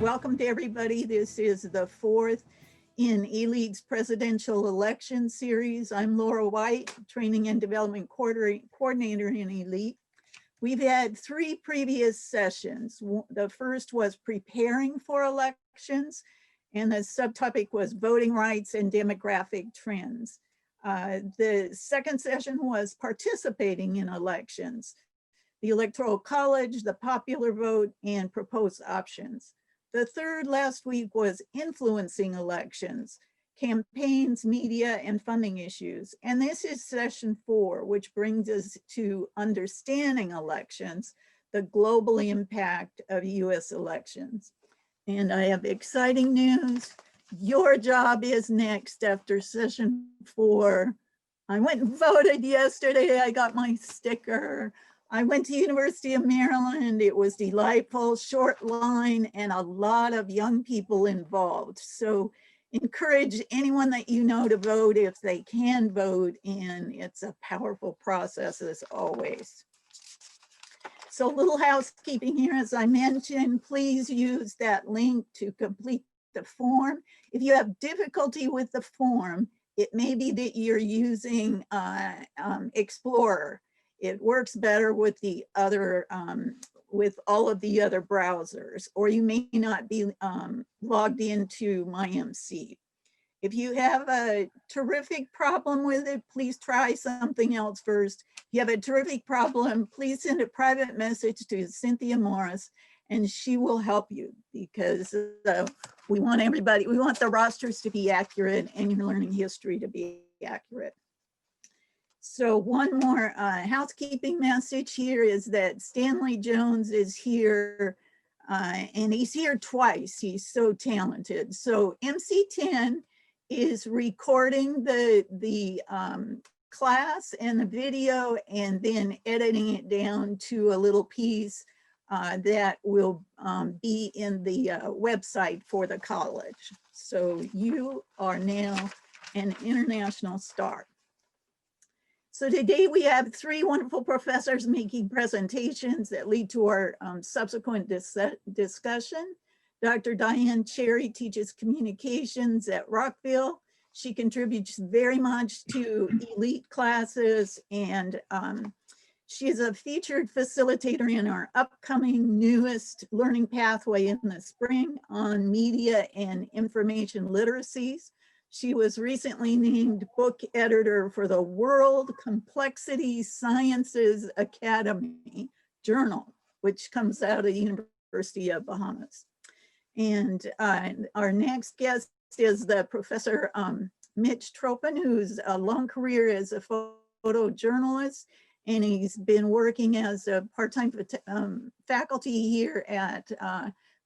welcome to everybody. This is the fourth in Elite's presidential election series. I'm Laura White, Training and Development Coordinator in Elite. We've had three previous sessions. The first was preparing for elections, and the subtopic was voting rights and demographic trends. The second session was participating in elections, the Electoral College, the popular vote, and proposed options. The third last week was influencing elections, campaigns, media, and funding issues. And this is session 4, which brings us to understanding elections, the global impact of US elections. And I have exciting news. Your job is next after session 4. I went and voted yesterday. I got my sticker. I went to University of Maryland. It was delightful, short line, and a lot of young people involved. So encourage anyone that you know to vote if they can vote, and it's a powerful process as always. So a little housekeeping here, as I mentioned, please use that link to complete the form. If you have difficulty with the form, it may be that you're using Explorer. It works better with the other, with all of the other browsers, or you may not be logged into MyMC. If you have a terrific problem with it, please try something else first. If you have a terrific problem, please send a private message to Cynthia Morris, and she will help you, because we want everybody, we want the rosters to be accurate and your learning history to be accurate. So one more housekeeping message here is that Stanley Jones is here, and he's here twice. He's so talented. So MC10 is recording the class and the video and then editing it down to a little piece that will be in the website for the college. So you are now an international star. So today we have 3 wonderful professors making presentations that lead to our subsequent discussion. Dr. Diane Cherry teaches communications at Rockville. She contributes very much to Elite classes, and she is a featured facilitator in our upcoming newest learning pathway in the spring on media and information literacies. She was recently named book editor for the World Complexity Sciences Academy Journal, which comes out of the University of Bahamas. And our next guest is the Professor Mitch Tropin, who's a long career as a photojournalist, and he's been working as a part-time faculty here at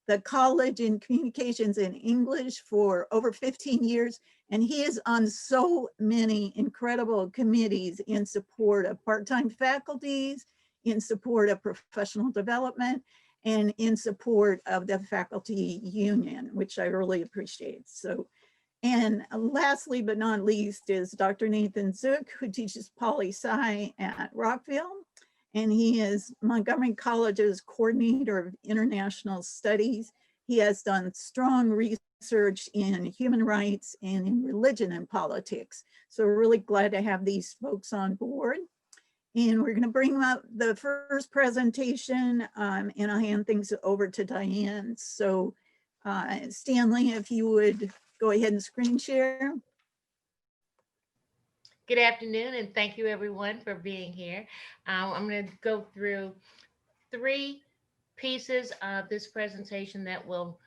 the College in Communications and English for over 15 years. And he is on so many incredible committees in support of part-time faculties, in support of professional development, and in support of the faculty union, which I really appreciate. So, and lastly, but not least, is Dr. Nathan Zook, who teaches poli-sci at Rockville. And he is Montgomery College's coordinator of international studies. He has done strong research in human rights and in religion and politics. So we're really glad to have these folks on board. And we're going to bring up the first presentation, and I'll hand things over to Diane. So Stanley, if you would go ahead and screen share. Good afternoon, and thank you everyone for being here. I'm going to go through 3 pieces of this presentation that will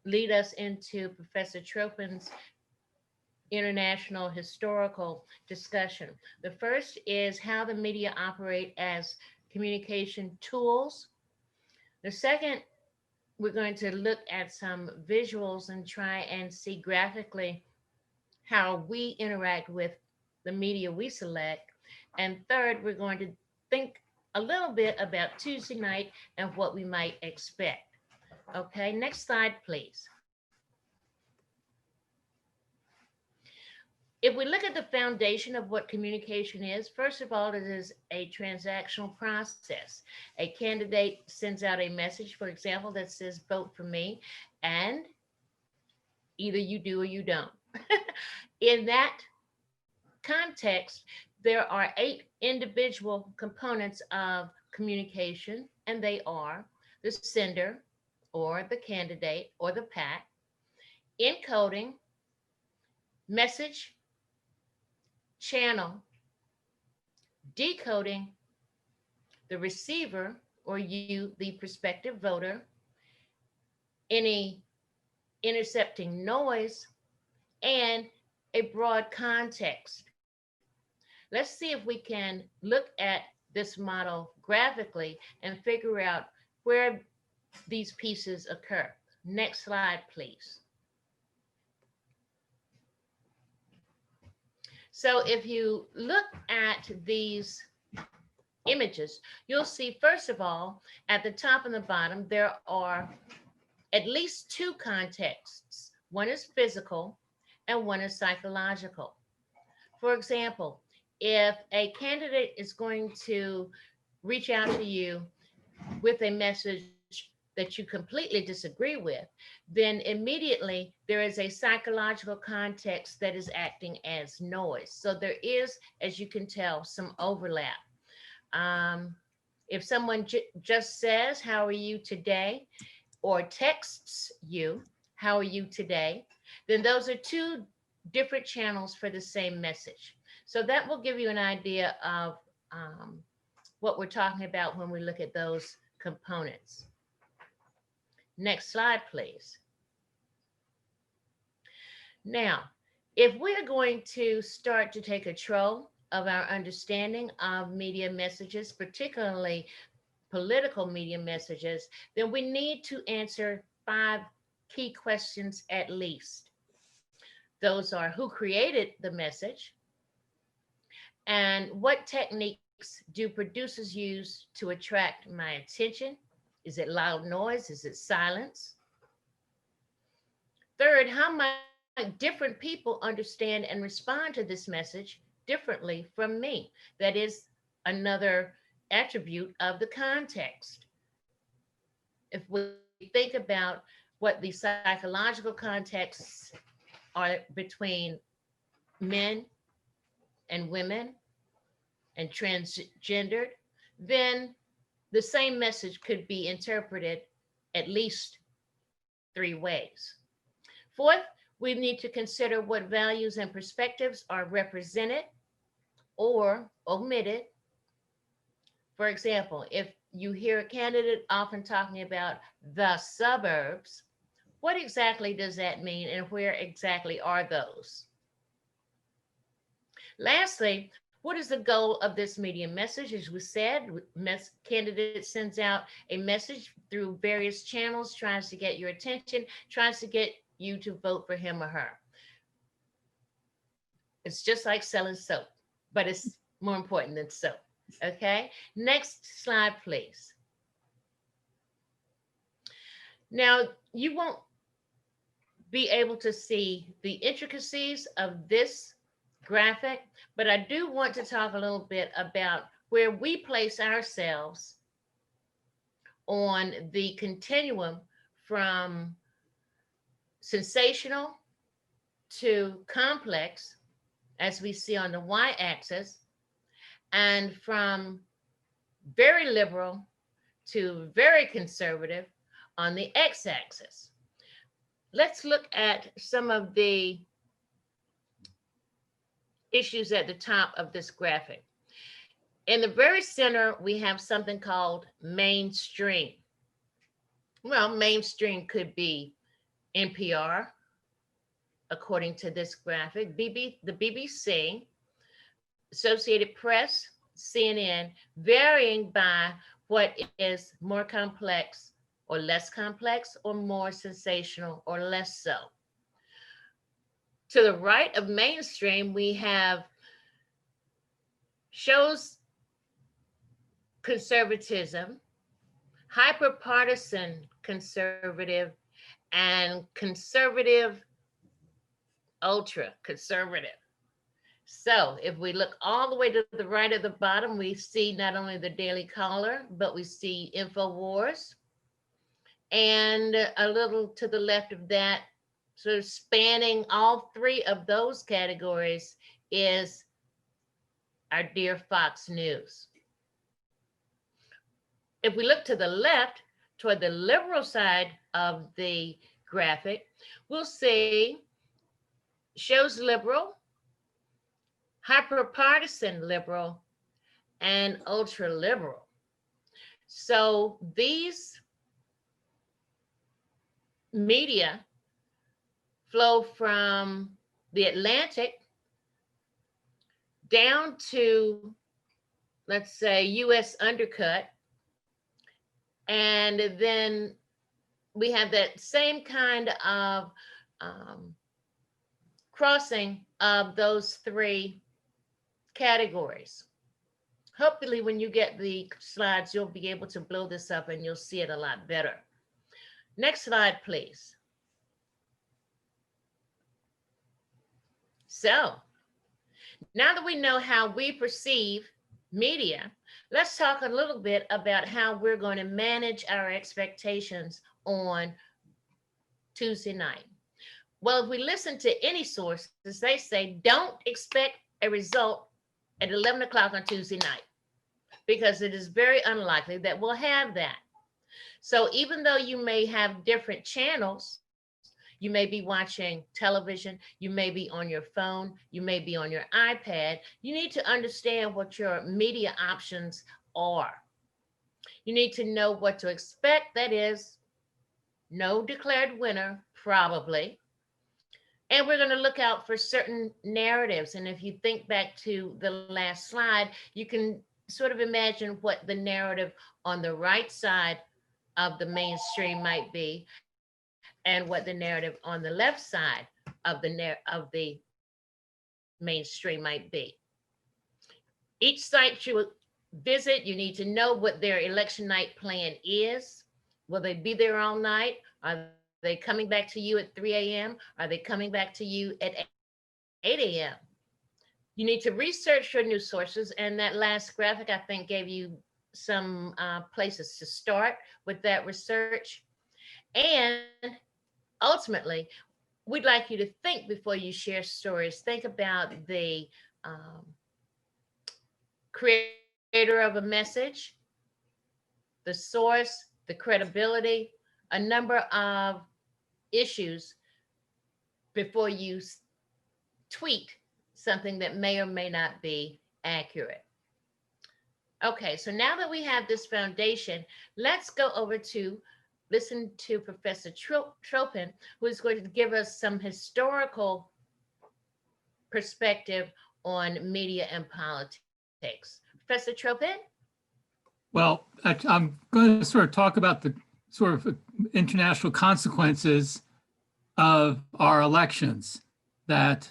lead us into Professor Tropin's international historical discussion. The first is how the media operate as communication tools. The second, we're going to look at some visuals and try and see graphically how we interact with the media we select. And third, we're going to think a little bit about Tuesday night and what we might expect. Okay, next slide, please. If we look at the foundation of what communication is, first of all, it is a transactional process. A candidate sends out a message, for example, that says, vote for me, and either you do or you don't. In that context, there are 8 individual components of communication, and they are the sender or the candidate or the PAC, encoding, message, channel, decoding, the receiver or you, the prospective voter, any intercepting noise, and a broad context. Let's see if we can look at this model graphically and figure out where these pieces occur. Next slide, please. So if you look at these images, you'll see, first of all, at the top and the bottom, there are at least 2 contexts. One is physical and one is psychological. For example, if a candidate is going to reach out to you with a message that you completely disagree with, then immediately there is a psychological context that is acting as noise. So there is, as you can tell, some overlap. If someone just says, how are you today? Or texts you, how are you today? Then those are 2 different channels for the same message. So that will give you an idea of what we're talking about when we look at those components. Next slide, please. Now, if we're going to start to take control of our understanding of media messages, particularly political media messages, then we need to answer 5 key questions at least. Those are: who created the message? And what techniques do producers use to attract my attention? Is it loud noise? Is it silence? Third, how might different people understand and respond to this message differently from me? That is another attribute of the context. If we think about what the psychological contexts are between men and women and transgendered, then the same message could be interpreted at least 3 ways. Fourth, we need to consider what values and perspectives are represented or omitted. For example, if you hear a candidate often talking about the suburbs, what exactly does that mean and where exactly are those? Lastly, what is the goal of this media message? As we said, candidate sends out a message through various channels, tries to get your attention, tries to get you to vote for him or her. It's just like selling soap, but it's more important than soap. Okay, next slide, please. Now, you won't be able to see the intricacies of this graphic, but I do want to talk a little bit about where we place ourselves on the continuum from sensational to complex, as we see on the y-axis, and from very liberal to very conservative on the x-axis. Let's look at some of the issues at the top of this graphic. In the very center, we have something called mainstream. Well, mainstream could be NPR, according to this graphic, the BBC, Associated Press, CNN, varying by what is more complex or less complex, or more sensational or less so. To the right of mainstream, we have shows conservatism, hyperpartisan conservative, and conservative, ultra conservative. So if we look all the way to the right at the bottom, we see not only the Daily Caller, but we see InfoWars. And a little to the left of that, sort of spanning all three of those categories, is our dear Fox News. If we look to the left, toward the liberal side of the graphic, we'll see shows liberal, hyper-partisan liberal, and ultra-liberal. So these media flow from the Atlantic down to, let's say, US Undercut. And then we have that same kind of crossing of those three categories. Hopefully, when you get the slides, you'll be able to blow this up and you'll see it a lot better. Next slide, please. So now that we know how we perceive media, let's talk a little bit about how we're going to manage our expectations on Tuesday night. Well, if we listen to any sources, they say don't expect a result at 11 o'clock on Tuesday night, because it is very unlikely that we'll have that. So even though you may have different channels, you may be watching television, you may be on your phone, you may be on your iPad, you need to understand what your media options are. You need to know what to expect. That is, no declared winner, probably. And we're going to look out for certain narratives. And if you think back to the last slide, you can sort of imagine what the narrative on the right side of the mainstream might be, and what the narrative on the left side of the mainstream might be. Each site you visit, you need to know what their election night plan is. Will they be there all night? Are they coming back to you at 3 a.m.? Are they coming back to you at 8 a.m.? You need to research your news sources, and that last graphic, I think, gave you some places to start with that research. And ultimately, we'd like you to think before you share stories. Think about the creator of a message, the source, the credibility, a number of issues before you tweet something that may or may not be accurate. Okay, so now that we have this foundation, let's go over to listen to Professor Tropin, who is going to give us some historical perspective on media and politics. Professor Tropin? Well, I'm going to sort of talk about the sort of international consequences of our elections. That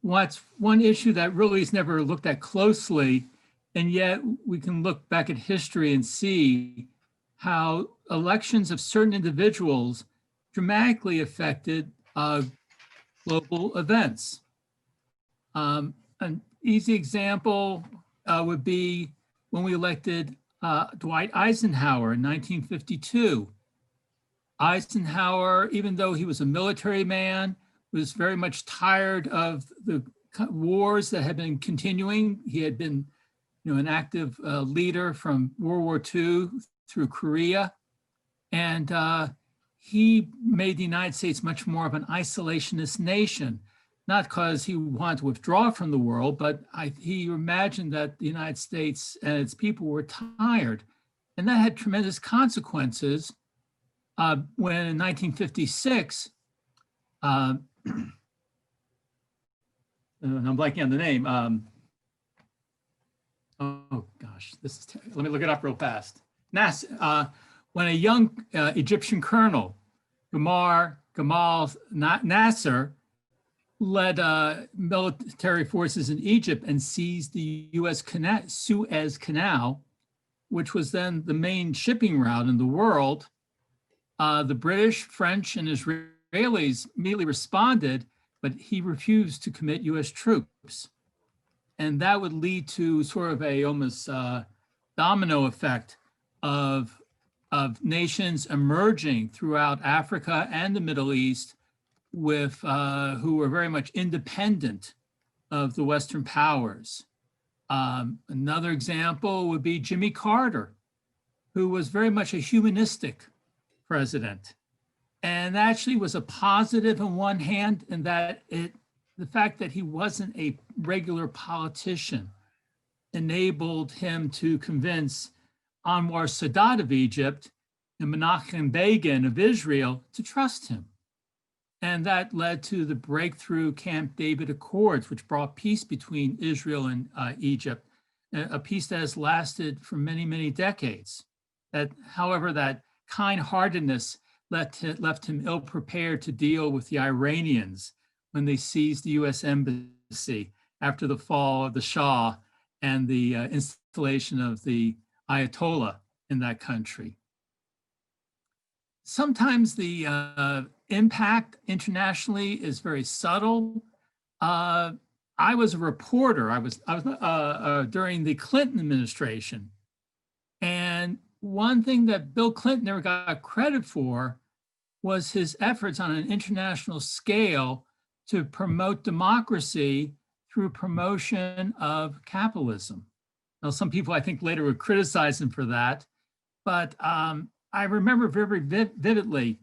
what's one issue that really is never looked at closely, and yet we can look back at history and see how elections of certain individuals dramatically affected global events. An easy example would be when we elected Dwight Eisenhower in 1952. Eisenhower, even though he was a military man, was very much tired of the wars that had been continuing. He had been, an active leader from World War II through Korea. And he made the United States much more of an isolationist nation, not because he wanted to withdraw from the world, but he imagined that the United States and its people were tired. And that had tremendous consequences when in 1956, and I'm blanking on the name. Oh gosh, let me look it up real fast. When a young Egyptian colonel, Gamal Nasser, led military forces in Egypt and seized the U.S. Suez Canal, which was then the main shipping route in the world, the British, French, and Israelis immediately responded, but he refused to commit U.S. troops. And that would lead to sort of a almost domino effect of nations emerging throughout Africa and the Middle East with who were very much independent of the Western powers. Another example would be Jimmy Carter, who was very much a humanistic president. And actually was a positive on one hand in that the fact that he wasn't a regular politician enabled him to convince Anwar Sadat of Egypt and Menachem Begin of Israel to trust him. And that led to the breakthrough Camp David Accords, which brought peace between Israel and Egypt, a peace that has lasted for many, many decades. However, that kind-heartedness left him ill-prepared to deal with the Iranians when they seized the US embassy after the fall of the Shah and the installation of the Ayatollah in that country. Sometimes the impact internationally is very subtle. I was a reporter. I was during the Clinton administration. And one thing that Bill Clinton never got credit for was his efforts on an international scale to promote democracy through promotion of capitalism. Now, some people I think later would criticize him for that, but I remember very vividly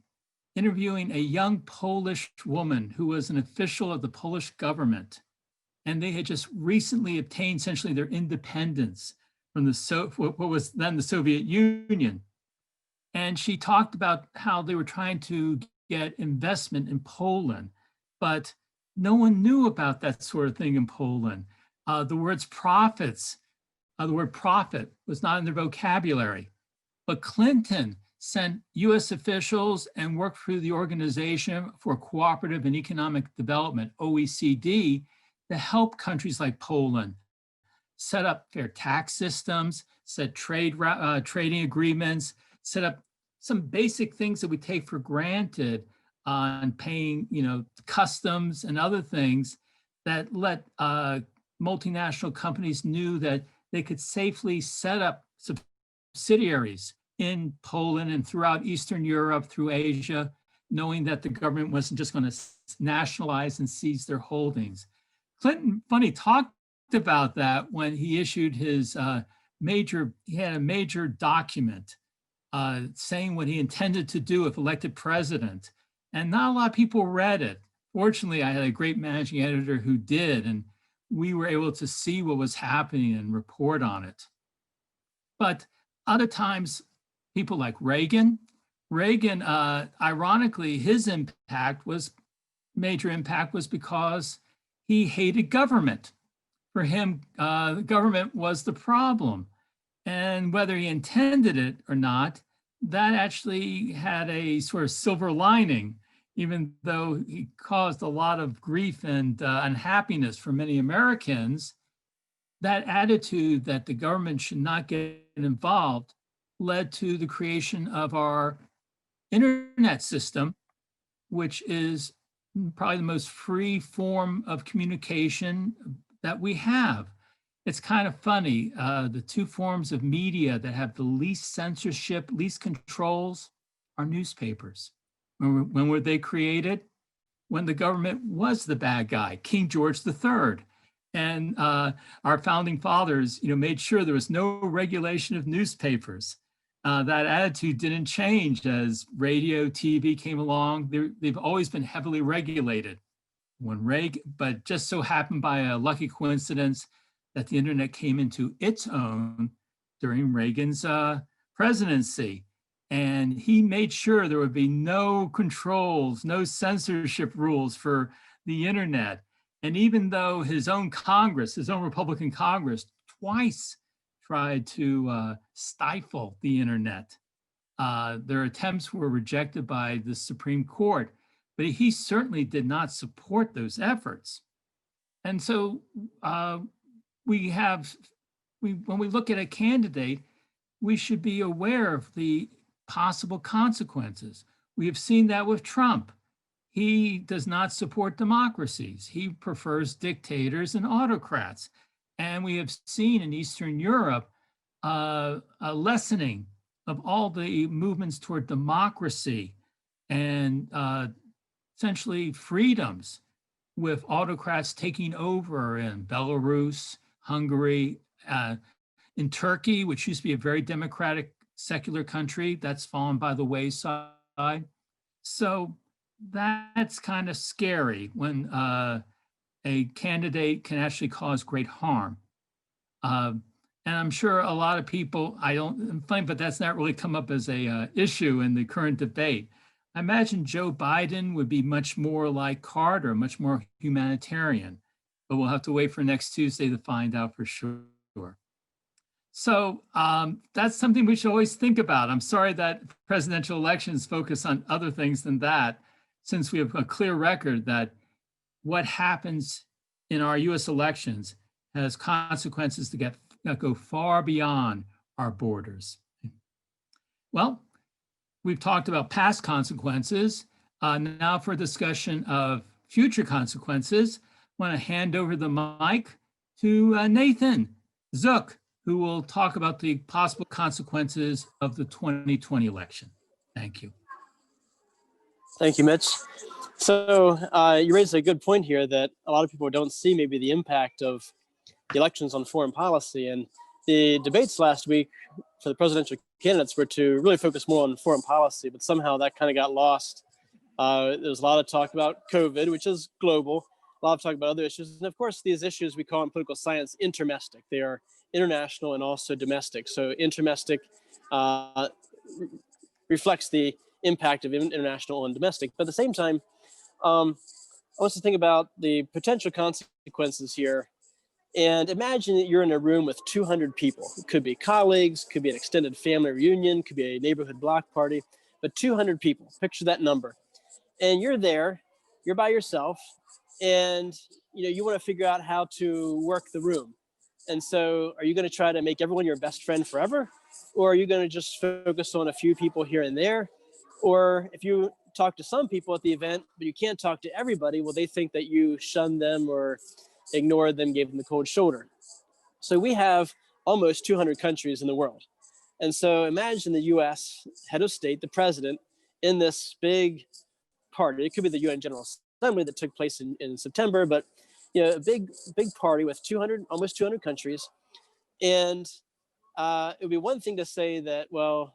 interviewing a young Polish woman who was an official of the Polish government, and they had just recently obtained essentially their independence from what was then the Soviet Union. And she talked about how they were trying to get investment in Poland, but no one knew about that sort of thing in Poland. The word profit was not in their vocabulary. But Clinton sent US officials and worked through the Organization for Cooperative and Economic Development, OECD, to help countries like Poland set up fair tax systems, set trading agreements, set up some basic things that we take for granted on paying, customs and other things that let multinational companies knew that they could safely set up subsidiaries in Poland and throughout Eastern Europe, through Asia, knowing that the government wasn't just going to nationalize and seize their holdings. Clinton, funny, talked about that when he issued his he had a major document saying what he intended to do if elected president. And not a lot of people read it. Fortunately, I had a great managing editor who did, and we were able to see what was happening and report on it. But other times, people like Reagan, ironically, his major impact was because he hated government. For him, the government was the problem. And whether he intended it or not, that actually had a sort of silver lining, even though he caused a lot of grief and unhappiness for many Americans. That attitude that the government should not get involved led to the creation of our internet system, which is probably the most free form of communication that we have. It's kind of funny, the two forms of media that have the least censorship, least controls are newspapers. When were they created? When the government was the bad guy, King George III. And our founding fathers, made sure there was no regulation of newspapers. That attitude didn't change as radio, TV came along. They've always been heavily regulated. But just so happened by a lucky coincidence that the internet came into its own during Reagan's presidency. And he made sure there would be no controls, no censorship rules for the internet. And even though his own Congress, his own Republican Congress, twice tried to stifle the internet, their attempts were rejected by the Supreme Court, but he certainly did not support those efforts. And so when we look at a candidate, we should be aware of the possible consequences. We have seen that with Trump. He does not support democracies. He prefers dictators and autocrats. And we have seen in Eastern Europe a lessening of all the movements toward democracy and essentially freedoms, with autocrats taking over in Belarus, Hungary, in Turkey, which used to be a very democratic, secular country, that's fallen by the wayside. So that's kind of scary when a candidate can actually cause great harm. And I'm sure a lot of people, I'm fine, but that's not really come up as a issue in the current debate. I imagine Joe Biden would be much more like Carter, much more humanitarian, but we'll have to wait for next Tuesday to find out for sure. So that's something we should always think about. I'm sorry that presidential elections focus on other things than that, since we have a clear record that what happens in our US elections has consequences that go far beyond our borders. Well, we've talked about past consequences. Now for a discussion of future consequences, I want to hand over the mic to Nathan Zook, who will talk about the possible consequences of the 2020 election. Thank you. Thank you, Mitch. So you raised a good point here that a lot of people don't see maybe the impact of the elections on foreign policy. And the debates last week for the presidential candidates were to really focus more on foreign policy, but somehow that kind of got lost. There was a lot of talk about COVID, which is global, a lot of talk about other issues. And of course, these issues we call in political science intermestic. They are international and also domestic. So intermestic reflects the impact of international and domestic. But at the same time, I want to think about the potential consequences here. And imagine that you're in a room with 200 people. It could be colleagues, could be an extended family reunion, could be a neighborhood block party, but 200 people, picture that number. And you're there, you're by yourself, and you want to figure out how to work the room. And so are you going to try to make everyone your best friend forever? Or are you going to just focus on a few people here and there? Or if you talk to some people at the event, but you can't talk to everybody, well, they think that you shunned them or ignored them, gave them the cold shoulder. So we have almost 200 countries in the world. And so imagine the US head of state, the president, in this big party. It could be the UN General Assembly that took place in September, but a big party with almost 200 countries. And it would be one thing to say that, well,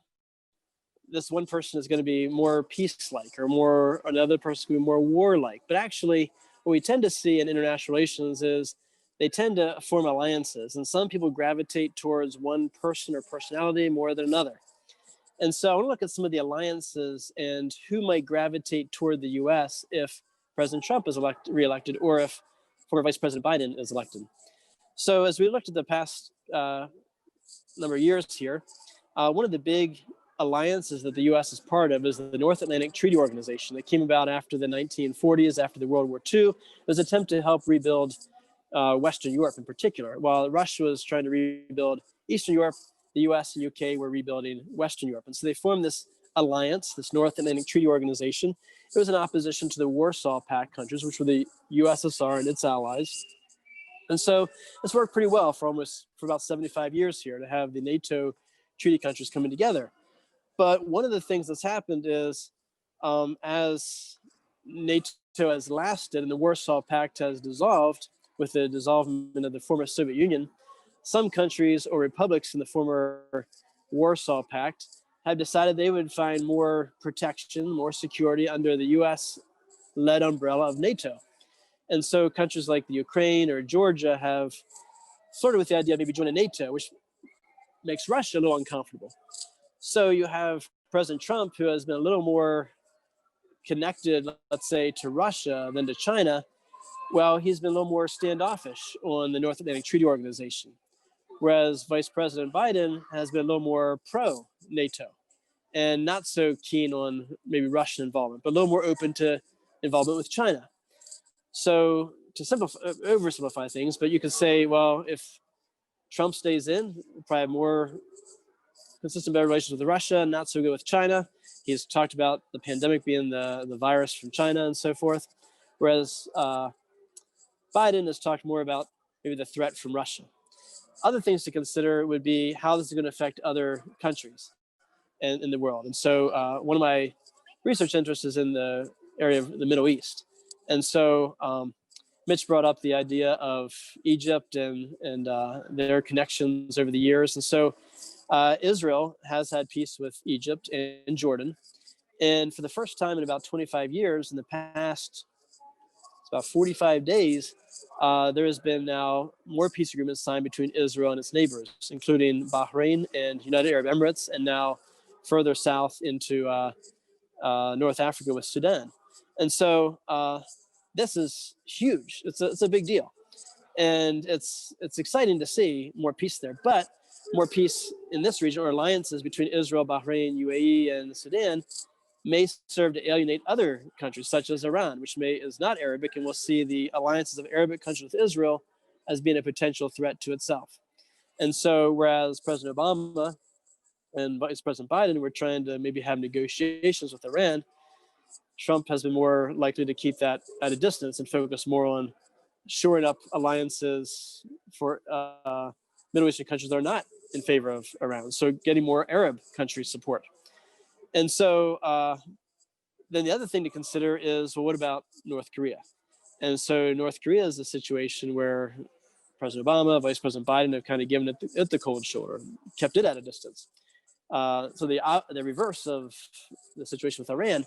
this one person is going to be more peace-like, or another person will be more war-like. But actually, what we tend to see in international relations is they tend to form alliances, and some people gravitate towards one person or personality more than another. And so I want to look at some of the alliances and who might gravitate toward the US if President Trump is reelected, or if former Vice President Biden is elected. So as we looked at the past number of years here, one of the big alliances that the US is part of is the North Atlantic Treaty Organization that came about after the 1940s, after the World War II. It was an attempt to help rebuild Western Europe in particular. While Russia was trying to rebuild Eastern Europe, the US and UK were rebuilding Western Europe. And so they formed this alliance, this North Atlantic Treaty Organization. It was in opposition to the Warsaw Pact countries, which were the USSR and its allies. And so this worked pretty well for about 75 years here, to have the NATO treaty countries coming together. But one of the things that's happened is as NATO has lasted and the Warsaw Pact has dissolved with the dissolvement of the former Soviet Union, some countries or republics in the former Warsaw Pact have decided they would find more protection, more security under the US-led umbrella of NATO. And so countries like the Ukraine or Georgia have flirted with the idea of maybe joining NATO, which makes Russia a little uncomfortable. So you have President Trump, who has been a little more connected, let's say, to Russia than to China. Well, he's been a little more standoffish on the North Atlantic Treaty Organization, whereas Vice President Biden has been a little more pro-NATO and not so keen on maybe Russian involvement, but a little more open to involvement with China. So to oversimplify things, but you could say, well, if Trump stays in, we'll probably have more consistent better relations with Russia, not so good with China. He's talked about the pandemic being the virus from China and so forth. Whereas Biden has talked more about maybe the threat from Russia. Other things to consider would be how this is going to affect other countries in the world. And so one of my research interests is in the area of the Middle East. And so Mitch brought up the idea of Egypt and their connections over the years. And so Israel has had peace with Egypt and Jordan. And for the first time in about 25 years, in the past about 45 days, there has been now more peace agreements signed between Israel and its neighbors, including Bahrain and United Arab Emirates, and now further south into North Africa with Sudan. And so this is huge. It's a big deal. And it's exciting to see more peace there. But more peace in this region, or alliances between Israel, Bahrain, UAE, and Sudan, may serve to alienate other countries, such as Iran, which is not Arabic, and we'll see the alliances of Arabic countries with Israel as being a potential threat to itself. And so, whereas President Obama and Vice President Biden were trying to maybe have negotiations with Iran, Trump has been more likely to keep that at a distance and focus more on shoring up alliances for Middle Eastern countries that are not in favor of Iran. So getting more Arab country support. And so then the other thing to consider is, well, what about North Korea? And so North Korea is a situation where President Obama, Vice President Biden have kind of given it the cold shoulder, kept it at a distance. So the reverse of the situation with Iran,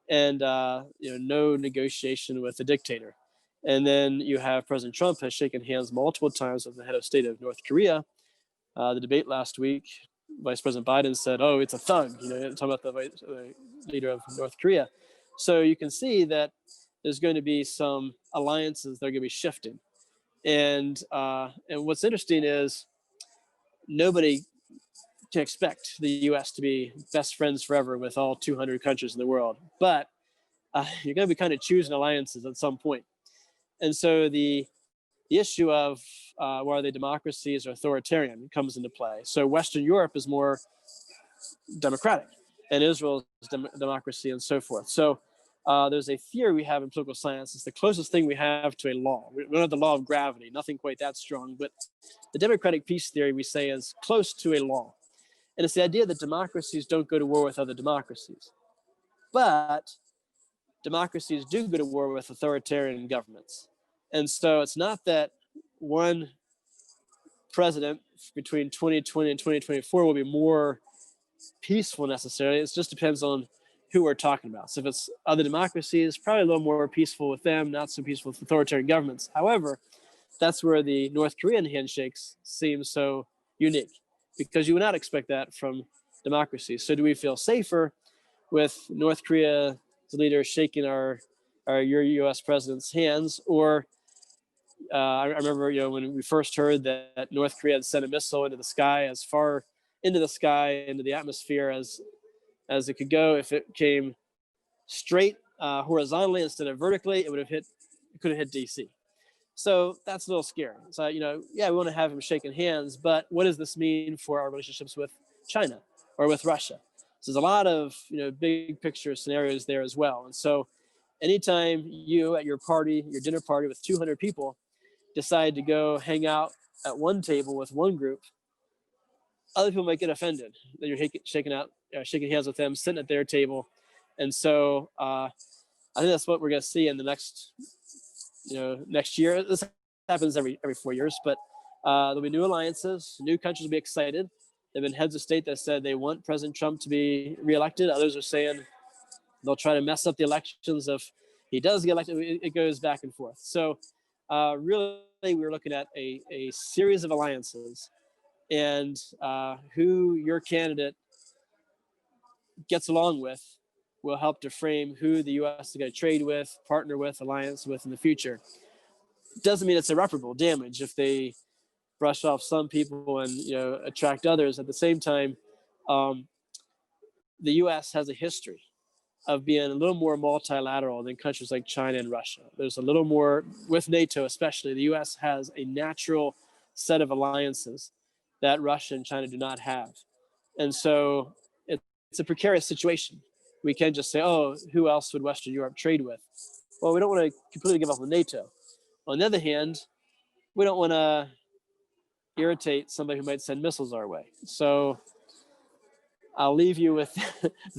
and no negotiation with a dictator. And then you have President Trump has shaken hands multiple times with the head of state of North Korea. The debate last week, Vice President Biden said, "Oh, it's a thug," talking about the leader of North Korea. So you can see that there's going to be some alliances that are going to be shifting. And what's interesting is nobody can expect the U.S. to be best friends forever with all 200 countries in the world, but you're going to be kind of choosing alliances at some point. And so the issue of are they democracies or authoritarian comes into play. So Western Europe is more democratic, and Israel is democracy, and so forth. So there's a theory we have in political science. It's the closest thing we have to a law. We don't have the law of gravity, nothing quite that strong, but the democratic peace theory we say is close to a law. And it's the idea that democracies don't go to war with other democracies. But democracies do go to war with authoritarian governments. And so it's not that one president between 2020 and 2024 will be more peaceful necessarily. It just depends on who we're talking about. So if it's other democracies, probably a little more peaceful with them, not so peaceful with authoritarian governments. However, that's where the North Korean handshakes seem so unique, because you would not expect that from democracies. So do we feel safer with North Korea's leader shaking our U.S. president's hands? Or I remember, when we first heard that North Korea had sent a missile into the sky, as far into the sky, into the atmosphere as it could go. If it came straight horizontally instead of vertically, it could have hit DC. So that's a little scary. So, we want to have him shaking hands, but what does this mean for our relationships with China or with Russia? So there's a lot of, big picture scenarios there as well. And so anytime you at your dinner party with 200 people, decide to go hang out at one table with one group, other people might get offended that you're shaking hands with them, sitting at their table. And so I think that's what we're going to see in the next year. This happens every 4 years, but there'll be new alliances, new countries will be excited. There've been heads of state that said they want President Trump to be reelected. Others are saying they'll try to mess up the elections if he does get elected. It goes back and forth. So really, we're looking at a series of alliances, and who your candidate gets along with will help to frame who the U.S. is going to trade with, partner with, alliance with in the future. Doesn't mean it's irreparable damage if they brush off some people and attract others. At the same time, the U.S. has a history of being a little more multilateral than countries like China and Russia. There's a little more, with NATO especially, the U.S. has a natural set of alliances that Russia and China do not have. And so it's a precarious situation. We can't just say, oh, who else would Western Europe trade with? Well, we don't want to completely give up on NATO. On the other hand, we don't want to irritate somebody who might send missiles our way. So I'll leave you with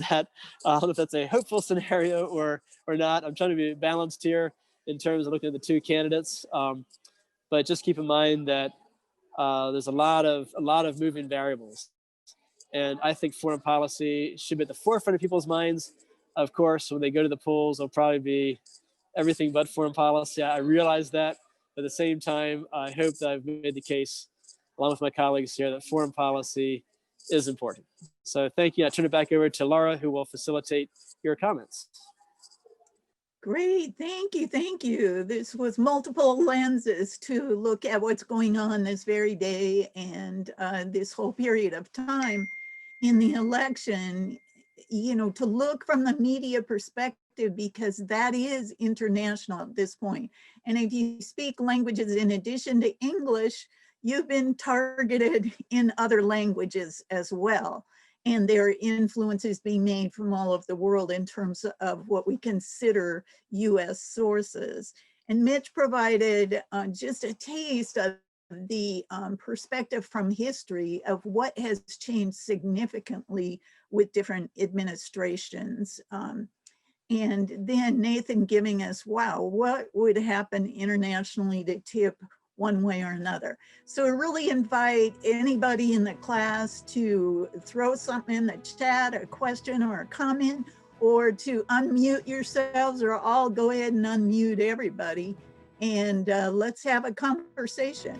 that. I don't know if that's a hopeful scenario or not. I'm trying to be balanced here in terms of looking at the two candidates, but just keep in mind that there's a lot of moving variables, and I think foreign policy should be at the forefront of people's minds. Of course, when they go to the polls, it'll probably be everything but foreign policy. I realize that. But at the same time, I hope that I've made the case, along with my colleagues here, that foreign policy is important. So thank you. I turn it back over to Laura, who will facilitate your comments. Great, thank you, thank you. This was multiple lenses to look at what's going on this very day and this whole period of time in the election, you know, to look from the media perspective, because that is international at this point. And if you speak languages in addition to English, you've been targeted in other languages as well. And there are influences being made from all over the world in terms of what we consider US sources. And Mitch provided just a taste of the perspective from history of what has changed significantly with different administrations. And then Nathan giving us, wow, what would happen internationally to tip one way or another. So I really invite anybody in the class to throw something in the chat, a question or a comment, or to unmute yourselves, or I'll go ahead and unmute everybody. And let's have a conversation.